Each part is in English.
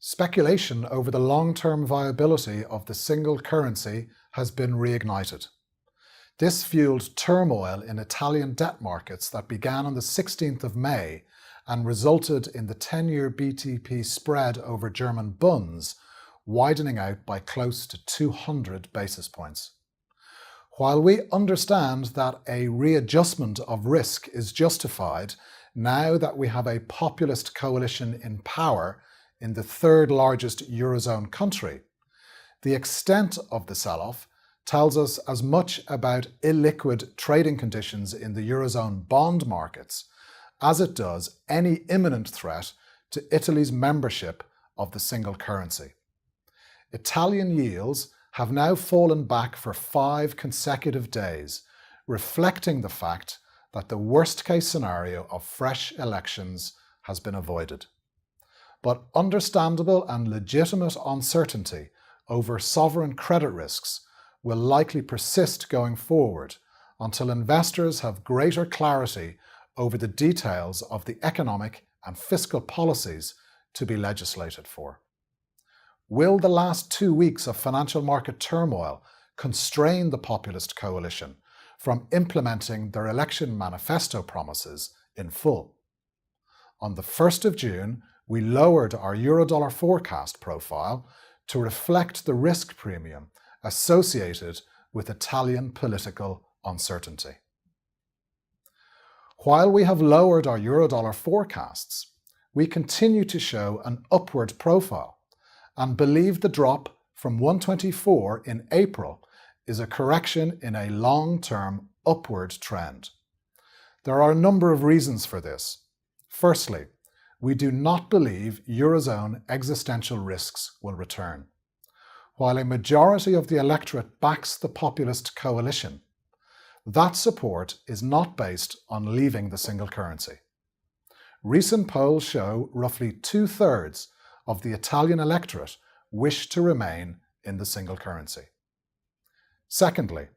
Speculation over the long-term viability of the single currency has been reignited. This fueled turmoil in Italian debt markets that began on the 16th of May and resulted in the 10-year BTP spread over German bunds widening out by close to 200 basis points. While we understand that a readjustment of risk is justified now that we have a populist coalition in power in the third largest Eurozone country, the extent of the sell-off tells us as much about illiquid trading conditions in the Eurozone bond markets as it does any imminent threat to Italy's membership of the single currency. Italian yields have now fallen back for 5 consecutive days, reflecting the fact that the worst-case scenario of fresh elections has been avoided. But understandable and legitimate uncertainty over sovereign credit risks will likely persist going forward until investors have greater clarity over the details of the economic and fiscal policies to be legislated for. Will the last 2 weeks of financial market turmoil constrain the populist coalition from implementing their election manifesto promises in full? On the 1st of June, we lowered our Eurodollar forecast profile to reflect the risk premium associated with Italian political uncertainty. While we have lowered our Eurodollar forecasts, we continue to show an upward profile and believe the drop from 124 in April is a correction in a long-term upward trend. There are a number of reasons for this. Firstly, we do not believe Eurozone existential risks will return. While a majority of the electorate backs the populist coalition, that support is not based on leaving the single currency. Recent polls show roughly 2/3 of the Italian electorate wish to remain in the single currency. Secondly,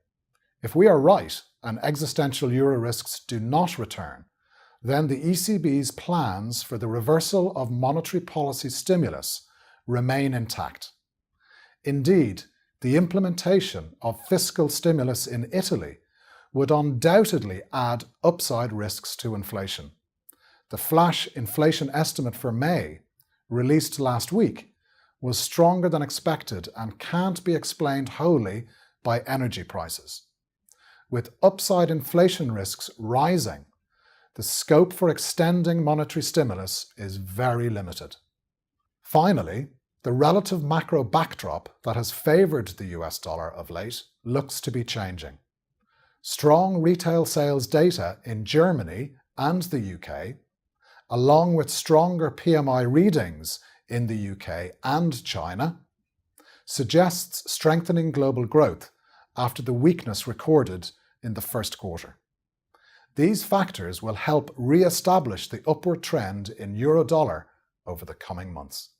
if we are right and existential euro risks do not return, then the ECB's plans for the reversal of monetary policy stimulus remain intact. Indeed, the implementation of fiscal stimulus in Italy would undoubtedly add upside risks to inflation. The flash inflation estimate for May, released last week, was stronger than expected and can't be explained wholly by energy prices. With upside inflation risks rising, the scope for extending monetary stimulus is very limited. Finally, the relative macro backdrop that has favoured the US dollar of late looks to be changing. Strong retail sales data in Germany and the UK, along with stronger PMI readings in the UK and China, suggests strengthening global growth after the weakness recorded in the first quarter. These factors will help re-establish the upward trend in Eurodollar over the coming months.